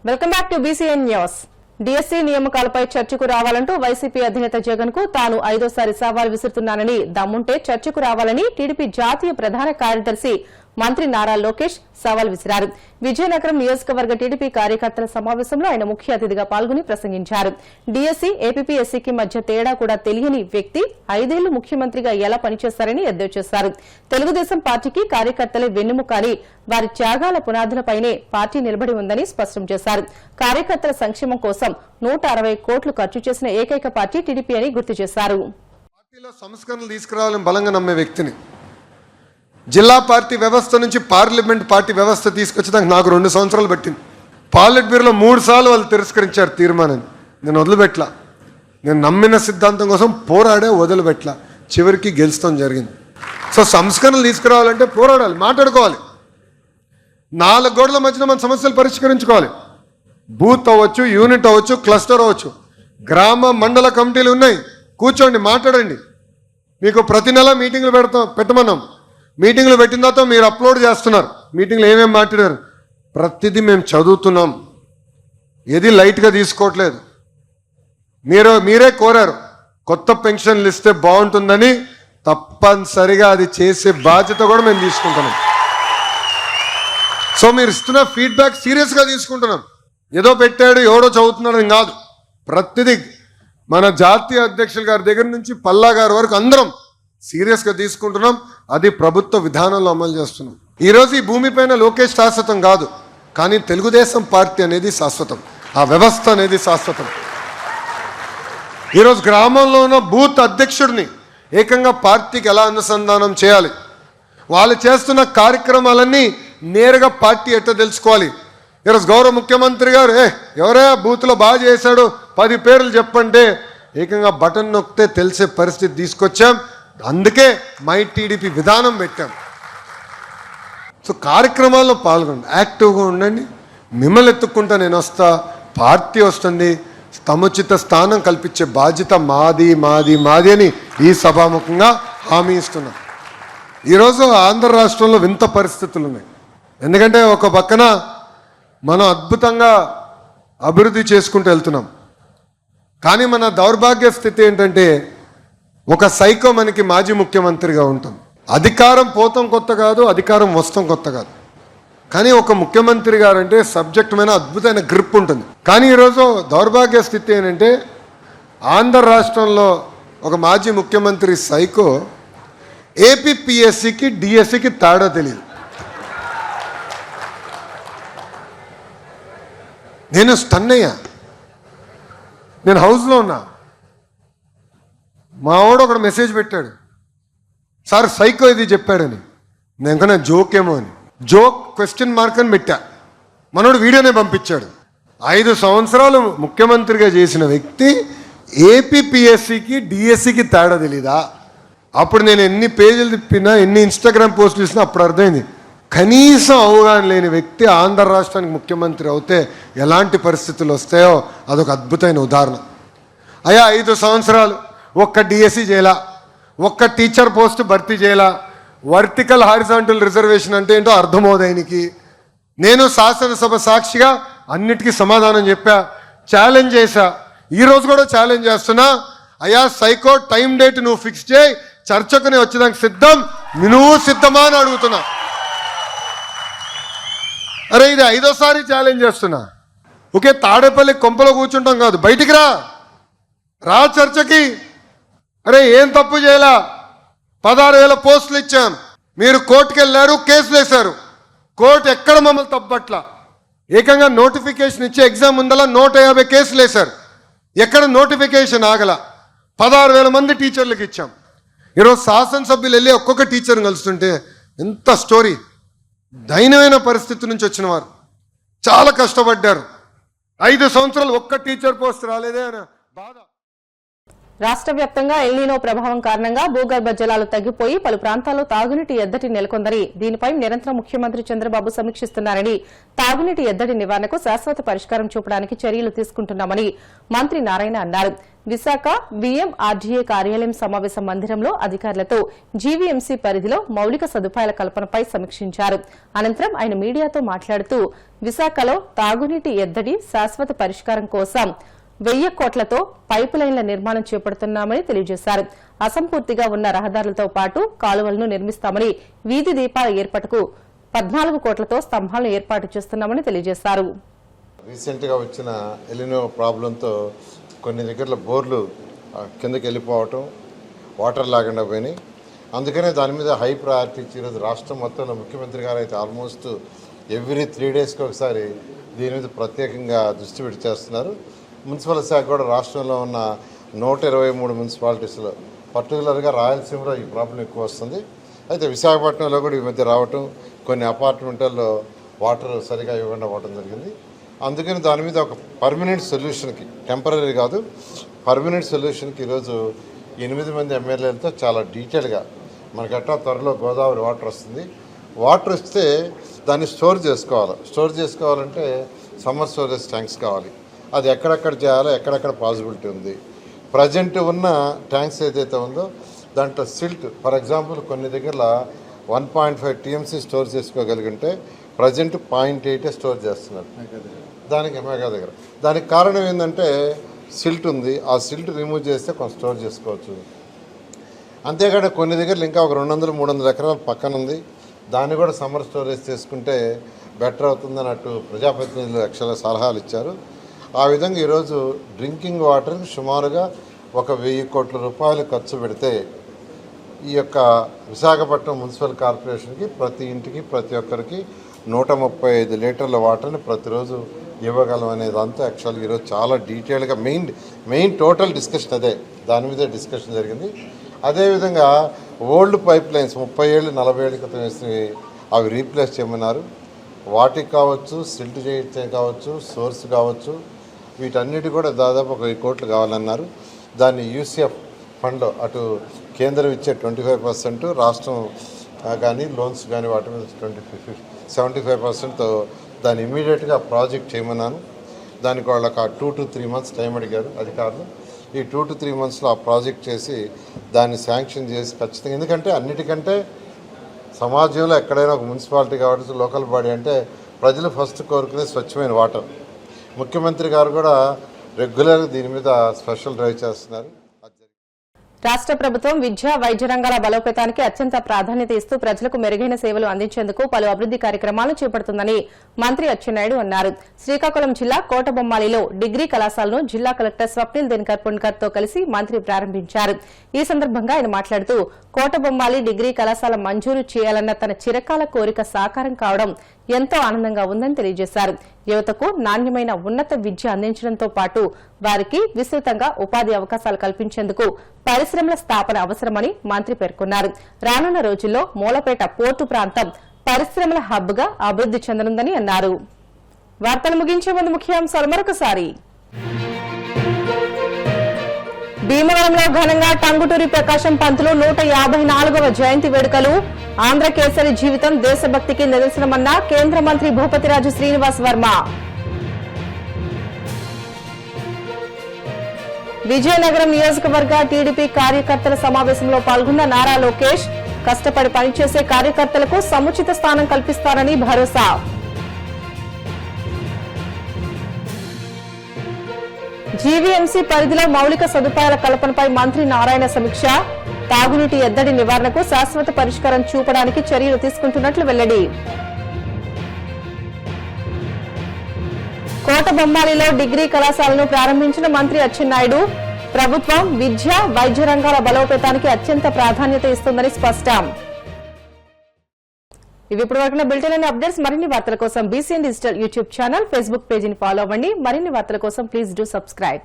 Welcome back to BCN news. DSC నియామకాలపై చర్చకు రావాలంటూ వైసీపీ అధినేత జగన్ కు తాను 5వ సవాల్ విసురుతున్నానని, దమ్ముంటే చర్చకు రావాలని టీడీపీ జాతీయ ప్రధాన కార్యదర్శి మంత్రి నారా లోకేష్ సవాల్ విసిరారు. విజయనగరం నియోజకవర్గ టీడీపీ కార్యకర్తల సమావేశంలో ఆయన ముఖ్య అతిథిగా పాల్గొని ప్రసంగించారు. డిఎస్సీ, ఏపీఎస్సీకి మధ్య తేడా కూడా తెలియని వ్యక్తి 5 ఏళ్లు ముఖ్యమంత్రిగా ఎలా పనిచేస్తారని ఎద్దేవా చేశారు. తెలుగుదేశం పార్టీకి కార్యకర్తలే వెన్నెముక అని, వారి త్యాగాల పునాదులపైనే పార్టీ నిలబడి ఉందని స్పష్టం చేశారు. కార్యకర్తల సంక్షేమం కోసం 160 కోట్లు ఖర్చు చేసిన ఏకైక పార్టీ టీడీపీ అని గుర్తు చేశారు. పార్టీలో సంస్కరణలు తీసుకురావాలని బలంగా నమ్మే వ్యక్తిని, జిల్లా పార్టీ వ్యవస్థ నుంచి పార్లమెంట్ పార్టీ వ్యవస్థ తీసుకొచ్చేదానికి నాకు 2 సంవత్సరాలు పట్టింది. పార్లమెంట్ బ్యూరోలో 3 సార్లు వాళ్ళు తిరస్కరించారు తీర్మానాన్ని. నేను వదిలిపెట్టలా. నేను నమ్మిన సిద్ధాంతం కోసం పోరాడే వదిలిపెట్టలా. చివరికి గెలుస్తాం జరిగింది. సో సంస్కరణలు తీసుకురావాలంటే పోరాడాలి, మాట్లాడుకోవాలి. 4 గోడల మధ్యన మన సమస్యలు పరిష్కరించుకోవాలి. బూత్ అవ్వచ్చు, యూనిట్ అవ్వచ్చు, క్లస్టర్ అవ్వచ్చు, గ్రామ మండల కమిటీలు ఉన్నాయి. కూర్చోండి, మాట్లాడండి. మీకు ప్రతి నెల మీటింగ్లు పెట్టమన్నాం. మీటింగ్లు పెట్టిన తర్వాత మీరు అప్లోడ్ చేస్తున్నారు. మీటింగ్లు ఏమేమి మాట్లాడారు ప్రతిదీ మేము చదువుతున్నాం. ఏది లైట్గా తీసుకోవట్లేదు. మీరే కోరారు కొత్త పెన్షన్లు ఇస్తే బాగుంటుందని. తప్పనిసరిగా అది చేసే బాధ్యత కూడా మేము తీసుకుంటున్నాం. సో మీరు ఇస్తున్న ఫీడ్బ్యాక్ సీరియస్గా తీసుకుంటున్నాం. ఏదో పెట్టాడు, ఎవడో చదువుతున్నాడు కాదు. ప్రతిదీ మన జాతీయ అధ్యక్షుల గారి దగ్గర నుంచి పల్లా గారి వరకు అందరం సీరియస్గా తీసుకుంటున్నాం. అది ప్రభుత్వ విధానంలో అమలు చేస్తున్నాం. ఈరోజు ఈ భూమిపైన లోకేష్ శాశ్వతం కాదు, కానీ తెలుగుదేశం పార్టీ అనేది శాశ్వతం. ఆ వ్యవస్థ అనేది శాశ్వతం. ఈరోజు గ్రామంలో ఉన్న బూత్ అధ్యక్షుడిని ఏకంగా పార్టీకి ఎలా అనుసంధానం చేయాలి, వాళ్ళు చేస్తున్న కార్యక్రమాలన్నీ నేరుగా పార్టీ ఎట్లా తెలుసుకోవాలి. ఈరోజు గౌరవ ముఖ్యమంత్రి గారు ఎవరే బూత్లో బాగా చేశాడు 10 పేర్లు చెప్పంటే ఏకంగా బటన్ నొక్కితే తెలిసే పరిస్థితి తీసుకొచ్చాం. అందుకే మై టీడీపీ విధానం పెట్టాం. సో కార్యక్రమాల్లో పాల్గొండి, యాక్టివ్గా ఉండండి. మిమ్మల్ని ఎత్తుక్కుంటా నేను వస్తా, పార్టీ వస్తుంది. సముచిత స్థానం కల్పించే బాధ్యత మాది మాది మాది అని ఈ సభాముఖంగా హామీ ఇస్తున్నాం. ఈరోజు ఆంధ్ర రాష్ట్రంలో వింత పరిస్థితులు ఉన్నాయి. ఎందుకంటే ఒక పక్కన మనం అద్భుతంగా అభివృద్ధి చేసుకుంటూ వెళ్తున్నాం. కానీ మన దౌర్భాగ్య స్థితి ఏంటంటే ఒక సైకో మనకి మాజీ ముఖ్యమంత్రిగా ఉంటాం. అధికారం పోతాం కొత్త కాదు, అధికారం వస్తాం కొత్త కాదు. కానీ ఒక ముఖ్యమంత్రి గారు అంటే సబ్జెక్ట్ మీద అద్భుతమైన గ్రిప్ ఉంటుంది. కానీ ఈరోజు దౌర్భాగ్య స్థితి ఏంటంటే ఆంధ్ర రాష్ట్రంలో ఒక మాజీ ముఖ్యమంత్రి సైకో ఏపీఎస్సీకి డిఎస్సికి తేడా తెలియదు. నేను స్టన్ అయ్యా. నేను హౌస్లో ఉన్నా, మా వాడు ఒకడు మెసేజ్ పెట్టాడు, సార్ సైకో ఇది చెప్పాడని. నేను కన్నా జోక్ ఏమో అని, జోక్ క్వశ్చన్ మార్క్ అని పెట్టా. మనోడు వీడియోనే పంపించాడు. 5 సంవత్సరాలు ముఖ్యమంత్రిగా చేసిన వ్యక్తి ఏపీఎస్సీకి డిఎస్సికి తేడా తెలీదా? అప్పుడు నేను ఎన్ని పేజీలు తిప్పినా, ఎన్ని ఇన్స్టాగ్రామ్ పోస్టులు ఇచ్చినా అప్పుడు అర్థమైంది. కనీసం అవగాహన లేని వ్యక్తి ఆంధ్ర రాష్ట్రానికి ముఖ్యమంత్రి అవుతే ఎలాంటి పరిస్థితులు వస్తాయో అదొక అద్భుతమైన ఉదాహరణ. 5 సంవత్సరాలు ఒక్క డిఎస్సి చేయాల, ఒక్క టీచర్ పోస్ట్ భర్తీ చేయాల. వర్టికల్ హారిజాంటల్ రిజర్వేషన్ అంటే ఏంటో అర్థమవుదాయనికి. నేను శాసనసభ సాక్షిగా అన్నిటికీ సమాధానం చెప్పా, ఛాలెంజ్ చేశా. ఈరోజు కూడా ఛాలెంజ్ చేస్తున్నా. సైకో టైం డేట్ నువ్వు ఫిక్స్ చేయి, చర్చకుని వచ్చేదానికి సిద్ధం, నువ్వు సిద్ధమా అని అడుగుతున్నా. అరే ఇది 5వసారి ఛాలెంజ్ చేస్తున్నా. ఓకే, తాడేపల్లి కొంపలో కూర్చుంటాం కాదు, బయటికి రా చర్చకి. అరే ఏం తప్పు చేయాల? 16,000 పోస్టులు ఇచ్చాం. మీరు కోర్టుకు వెళ్ళారు, కేసులు వేశారు. కోర్టు ఎక్కడ మమ్మల్ని తప్పట్ల. ఏకంగా నోటిఫికేషన్ ఇచ్చి ఎగ్జామ్ ముందల 150 కేసులు వేశారు. ఎక్కడ నోటిఫికేషన్ ఆగల. 16,000 మంది టీచర్లకు ఇచ్చాం. ఈరోజు శాసనసభ్యులు వెళ్ళి ఒక్కొక్క టీచర్ని కలుస్తుంటే ఎంత స్టోరీ. దైన్యమైన పరిస్థితి నుంచి వచ్చిన వారు చాలా కష్టపడ్డారు. 5 సంవత్సరాలు ఒక్క టీచర్ పోస్ట్ రాలేదే అని బాధ. రాష్ట్ర వ్యాప్తంగా ఎల్నినో ప్రభావం కారణంగా భూగర్భ జలాలు తగ్గిపోయి పలు ప్రాంతాల్లో తాగునీటి ఎద్దడి నెలకొందని దీనిపై నిరంతరం ముఖ్యమంత్రి చంద్రబాబు సమీక్షిస్తున్నారని తాగునీటి ఎద్దడి నివారణకు శాశ్వత పరిష్కారం చూపడానికి చర్యలు తీసుకుంటున్నామని మంత్రి నారాయణ అన్నారు. విశాఖ VMRDA కార్యాలయం సమావేశ మందిరంలో అధికారులతో జీవీఎంసీ పరిధిలో మౌలిక సదుపాయాల కల్పనపై సమీక్షించారు. అనంతరం ఆయన మీడియాతో మాట్లాడుతూ విశాఖలో తాగునీటి ఎద్దడి శాశ్వత పరిష్కారం కోసం 1000 కోట్లతో పైపు లైన్ల నిర్మాణం చేపడుతున్నామని తెలియజేశారు. అసంపూర్తిగా ఉన్న రహదారులతో పాటు కాలువలను నిర్మిస్తామని, వీధి దీపాల ఏర్పాటుకు 14 కోట్లతో స్తంభాలను ఏర్పాటు చేస్తున్నామని తెలియజేశారు. రీసెంట్ గా వచ్చిన ఎలినో ప్రాబ్లంతో కొన్ని దగ్గరలో బోర్లు కిందకి వెళ్ళిపోవటం, వాటర్ లేకుండా పోయినాయి. అందుకనే దాని మీద హై ప్రయారిటీ ఇచ్చి ఈరోజు రాష్ట్రం మొత్తంలో ముఖ్యమంత్రి గారు అయితే ఆల్మోస్ట్ ఎవ్రీ 3 డేస్కి ఒకసారి దీని మీద ప్రత్యేకంగా దృష్టి పెట్టి చేస్తున్నారు. మున్సిపల్ శాఖ కూడా రాష్ట్రంలో ఉన్న 123 మున్సిపాలిటీస్లో పర్టికులర్గా రాయలసీమలో ఈ ప్రాబ్లం ఎక్కువ వస్తుంది. అయితే విశాఖపట్నంలో కూడా ఈ మధ్య రావటం, కొన్ని అపార్ట్మెంట్లలో వాటర్ సరిగా ఇవ్వకుండా పోవడం జరిగింది. అందుకని దాని మీద ఒక పర్మనెంట్ సొల్యూషన్కి, టెంపరీ కాదు పర్మనెంట్ సొల్యూషన్కి ఈరోజు 8 మంది ఎమ్మెల్యేలతో చాలా డీటెయిల్గా మనకట్టా త్వరలో గోదావరి వాటర్ వస్తుంది. వాటర్ వస్తే దాన్ని స్టోర్ చేసుకోవాలంటే సమ్మర్ స్టోరేజ్ ట్యాంక్స్ కావాలి. అది ఎక్కడెక్కడ చేయాలో, ఎక్కడెక్కడ పాసిబిలిటీ ఉంది. ప్రజెంట్ ఉన్న ట్యాంక్స్ ఏదైతే ఉందో దాంట్లో సిల్ట్, ఫర్ ఎగ్జాంపుల్ కొన్ని దగ్గర 1.5 TMC స్టోర్ చేసుకోగలిగితే ప్రజెంట్ 0.8 స్టోర్ చేస్తున్నారు దానికి మెగా దగ్గర. దానికి కారణం ఏంటంటే సిల్ట్ ఉంది. ఆ సిల్ట్ రిమూవ్ చేస్తే కొంచెం స్టోర్ చేసుకోవచ్చు. అంతేకాదు కొన్ని దగ్గర ఇంకా ఒక 200-300 ఎకరాల పక్కన ఉంది. దాన్ని కూడా సమ్మర్ స్టోరేజ్ చేసుకుంటే బెటర్ అవుతుందని అటు ప్రజాప్రతినిధులు లక్షల సలహాలు ఇచ్చారు. ఆ విధంగా ఈరోజు డ్రింకింగ్ వాటర్కి సుమారుగా ఒక 1000 కోట్ల రూపాయలు ఖర్చు పెడితే ఈ యొక్క విశాఖపట్నం మున్సిపల్ కార్పొరేషన్కి ప్రతి ఇంటికి ప్రతి ఒక్కరికి 135 లీటర్ల వాటర్ని ప్రతిరోజు ఇవ్వగలం అనేదంతా యాక్చువల్గా ఈరోజు చాలా డీటెయిల్గా మెయిన్ టోటల్ డిస్కషన్ అదే, దాని మీదే డిస్కషన్ జరిగింది. అదేవిధంగా ఓల్డ్ పైప్ లైన్స్ 30 ఏళ్ళు 40 ఏళ్ళ క్రితం వేసినవి అవి రీప్లేస్ చేయమన్నారు. వాటికి కావచ్చు, సిల్ట్ చేయటం కావచ్చు, సోర్స్ కావచ్చు, వీటన్నిటి కూడా దాదాపు ఒక 1000 కోట్లు కావాలన్నారు. దాన్ని UCF ఫండ్ అటు కేంద్రం ఇచ్చే 25%, రాష్ట్రం కానీ లోన్స్ కానీ వాటి మీద 75%తో దాన్ని ఇమీడియట్గా ప్రాజెక్ట్ చేయమన్నాను. దానికి వాళ్ళకి 2 to 3 months టైం అడిగారు అధికారులు. ఈ 2 to 3 monthsలో ఆ ప్రాజెక్ట్ చేసి దాన్ని శాంక్షన్ చేసి ఖచ్చితంగా, ఎందుకంటే అన్నిటికంటే సమాజంలో ఎక్కడైనా ఒక మున్సిపాలిటీ కావచ్చు, లోకల్ బాడీ అంటే ప్రజలు ఫస్ట్ కోరుకునే స్వచ్ఛమైన వాటర్. ముఖ్యమంత్రి గారు కూడా రెగ్యులర్గా దీని మీద స్పెషల్ డ్రైవ్ చేస్తున్నారు. రాష్ట్ర ప్రభుత్వం విద్య, వైద్య రంగాల బలోపేతానికి అత్యంత ప్రాధాన్యత ఇస్తూ ప్రజలకు మెరుగైన సేవలు అందించేందుకు పలు అభివృద్ది కార్యక్రమాలను చేపడుతుందని మంత్రి అచ్చెన్నాయుడు అన్నారు. శ్రీకాకుళం జిల్లా కోటబొమ్మాలిలో డిగ్రీ కళాశాలను జిల్లా కలెక్టర్ స్వప్నిల్ దినకర్ పుణ్కర్ తో కలిసి మంత్రి ప్రారంభించారు. ఈ సందర్భంగా ఆయన మాట్లాడుతూ కోటబొమ్మాలి డిగ్రీ కళాశాల మంజూరు చేయాలన్న తన చిరకాల కోరిక సాకారం కావడం ఎంతో ఆనందంగా ఉందని తెలియజేశారు. యువతకు నాణ్యమైన ఉన్నత విద్య అందించడంతో పాటు వారికి విస్తృతంగా ఉపాధి అవకాశాలు కల్పించేందుకు పరిశ్రమల స్థాపన అవసరమని మంత్రి పేర్కొన్నారు. రానున్న రోజుల్లో మూలపేట పోర్టు ప్రాంతం పరిశ్రమల హబ్ గా అభివృద్ది చెందనుందని అన్నారు. వార్తలు ముగించే ముందు ముఖ్యాంశాలు మరొకసారి. భీమవరంలో ఘనంగా టంగుటూరి ప్రకాశం పంతులు 154వ జయంతి వేడుకలు. ఆంధ్ర కేసరి జీవితం దేశభక్తికి నిదర్శనమన్న కేంద్ర మంత్రి భూపతిరాజు శ్రీనివాస్ వర్మ. విజయనగరం నియోజకవర్గ టీడీపీ కార్యకర్తల సమావేశంలో పాల్గొన్న నారా లోకేష్ కష్టపడి పనిచేసే కార్యకర్తలకు సముచిత స్థానం కల్పిస్తారని భరోసా. జీవీఎంసీ పరిధిలో మౌలిక సదుపాయాల కల్పనపై మంత్రి నారాయణ సమీక్ష. తాగునీటి ఎద్దడి నివారణకు శాశ్వత పరిష్కారం చూపడానికి చర్యలు తీసుకుంటున్నట్లు వెల్లడి. కోటబొమ్మాలిలో డిగ్రీ కళాశాలను ప్రారంభించిన మంత్రి అచ్చెన్నాయుడు ప్రభుత్వం విద్య, వైద్య రంగాల బలోపేతానికి అత్యంత ప్రాధాన్యత ఇస్తుందని స్పష్టం. ఇవి ఇప్పుడు వరకు బులెటిన్ అప్డేట్స్. మరిన్ని వార్తల కోసం BCN digital YouTube channel, Facebook పేజీని ఫాలో అవ్వండి. మరిన్ని వార్తల కోసం ప్లీజ్ డూ సబ్స్క్రైబ్.